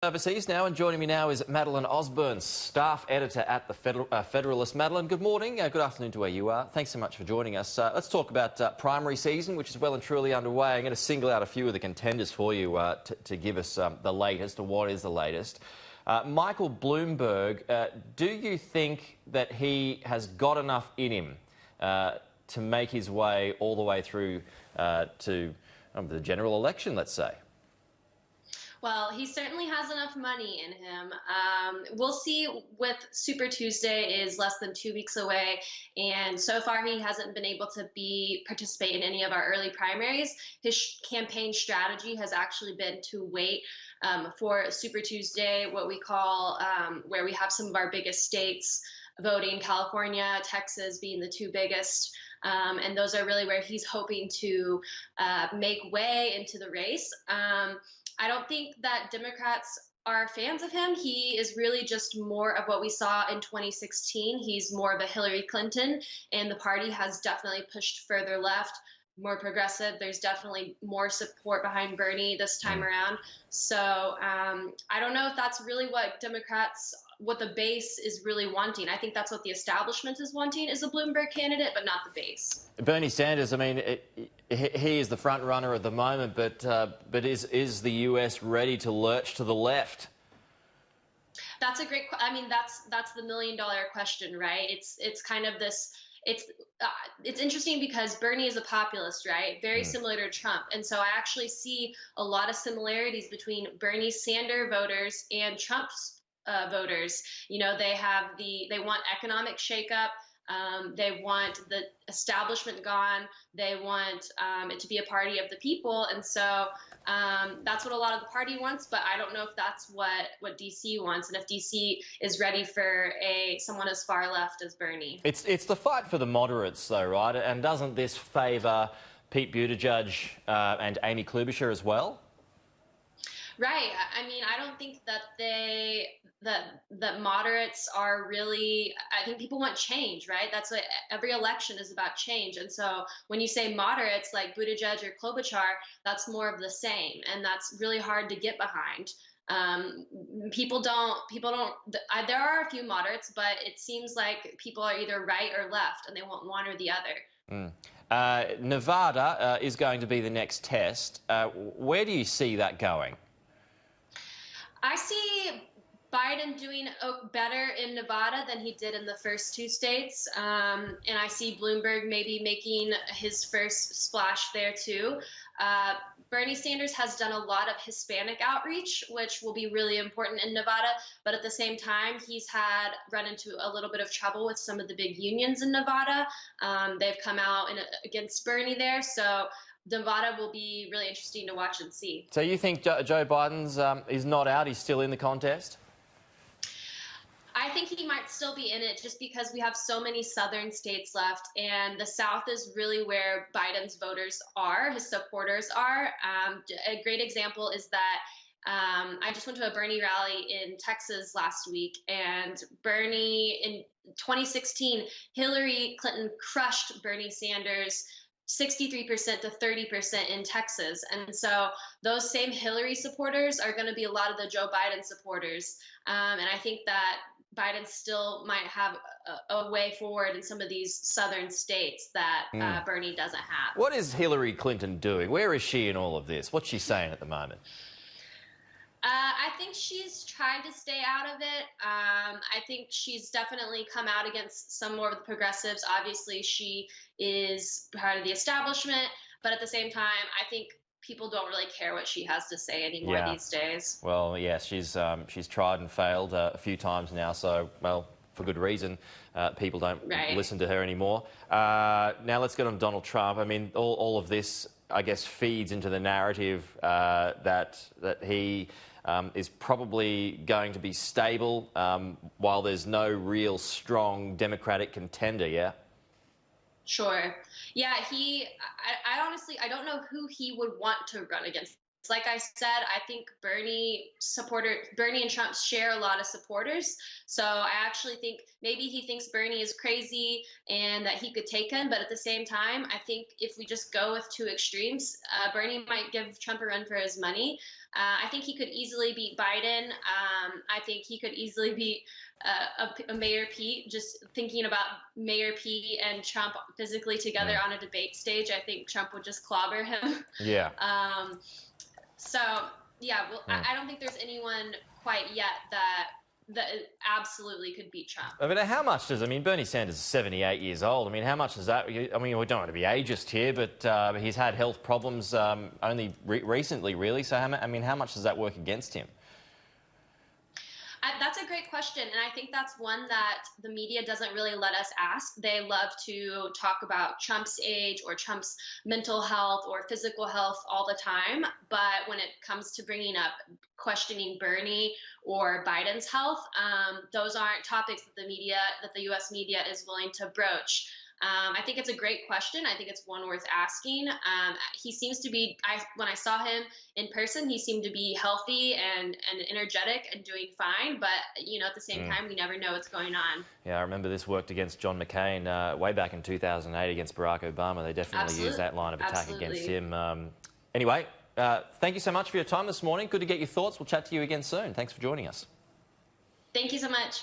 Overseas now, and joining me now is Madeline Osburn, staff editor at the Federalist. Madeline, good morning. Good afternoon to where you are. Thanks so much for joining us. Let's talk about primary season, which is well and truly underway. I'm going to single out a few of the contenders for you to give us the latest, or what is the latest. Michael Bloomberg, do you think that he has got enough in him to make his way all the way through to the general election, let's say? Well, he certainly has enough money in him. We'll see. With Super Tuesday is less than 2 weeks away, and so far he hasn't been able to participate in any of our early primaries. His campaign strategy has actually been to wait for Super Tuesday, what we call where we have some of our biggest states voting, California, Texas being the two biggest. And those are really where he's hoping to make way into the race. I don't think that Democrats are fans of him. He is really just more of what we saw in 2016. He's more of a Hillary Clinton, and the party has definitely pushed further left, more progressive. There's definitely more support behind Bernie this time around. So I don't know if that's really what the base is really wanting. I think that's what the establishment is wanting, is a Bloomberg candidate, but not the base. Bernie Sanders, I mean, he is the front runner at the moment, but is the US ready to lurch to the left? That's a great. I mean, that's the $1 million question, right? It's kind of this. It's interesting because Bernie is a populist, right? Very similar to Trump. And so I actually see a lot of similarities between Bernie Sanders voters and Trump's voters. You know, they want economic shakeup. They want the establishment gone. They want it to be a party of the people. And so that's what a lot of the party wants, but I don't know if that's what DC wants, and if DC is ready for someone as far left as Bernie. It's the fight for the moderates, though, right? And doesn't this favour Pete Buttigieg and Amy Klobuchar as well? Right. I mean, I don't think that moderates are really. I think people want change, right? That's what every election is about, change. And so when you say moderates like Buttigieg or Klobuchar, that's more of the same, and that's really hard to get behind. People don't. There are a few moderates, but it seems like people are either right or left, and they want one or the other. Nevada is going to be the next test. Where do you see that going? I see Biden doing better in Nevada than he did in the first two states. And I see Bloomberg maybe making his first splash there too. Bernie Sanders has done a lot of Hispanic outreach, which will be really important in Nevada. But at the same time, he's run into a little bit of trouble with some of the big unions in Nevada. They've come out against Bernie there. So Nevada will be really interesting to watch and see. So you think Joe Biden's is not out, he's still in the contest? I think he might still be in it just because we have so many southern states left, and the South is really where Biden's voters are, his supporters are. A great example is that I just went to a Bernie rally in Texas last week, and Bernie in 2016, Hillary Clinton crushed Bernie Sanders 63% to 30% in Texas. And so those same Hillary supporters are going to be a lot of the Joe Biden supporters. And I think that Biden still might have a way forward in some of these southern states that Bernie doesn't have. What is Hillary Clinton doing? Where is she in all of this? What's she saying at the moment? I think she's trying to stay out of it. I think she's definitely come out against some more of the progressives. Obviously, she is part of the establishment, but at the same time, I think people don't really care what she has to say anymore these days. Well, yes, she's tried and failed a few times now, so, well, for good reason. People don't listen to her anymore. Now let's get on Donald Trump. I mean, all of this, I guess, feeds into the narrative that he is probably going to be stable while there's no real strong Democratic contender, yeah? Sure. Yeah, I honestly, I don't know who he would want to run against Like I said, I think Bernie and Trump share a lot of supporters. So I actually think maybe he thinks Bernie is crazy and that he could take him. But at the same time, I think if we just go with two extremes, Bernie might give Trump a run for his money. I think he could easily beat Biden. I think he could easily beat a Mayor Pete. Just thinking about Mayor Pete and Trump physically together on a debate stage, I think Trump would just clobber him. Yeah. So yeah, well, I don't think there's anyone quite yet that absolutely could beat Trump. I mean, how much does, I mean, Bernie Sanders is 78 years old. I mean, how much does that, I mean, we don't want to be ageist here, but he's had health problems only recently, really. So, how much does that work against him? That's a great question, and I think that's one that the media doesn't really let us ask. They love to talk about Trump's age or Trump's mental health or physical health all the time, but when it comes to bringing up questioning Bernie or Biden's health, those aren't topics that the U.S. media is willing to broach. I think it's a great question. I think it's one worth asking. He seems to be, when I saw him in person, he seemed to be healthy and energetic and doing fine. But, at the same time, we never know what's going on. Yeah, I remember this worked against John McCain way back in 2008 against Barack Obama. They definitely used that line of attack against him. Anyway, thank you so much for your time this morning. Good to get your thoughts. We'll chat to you again soon. Thanks for joining us. Thank you so much.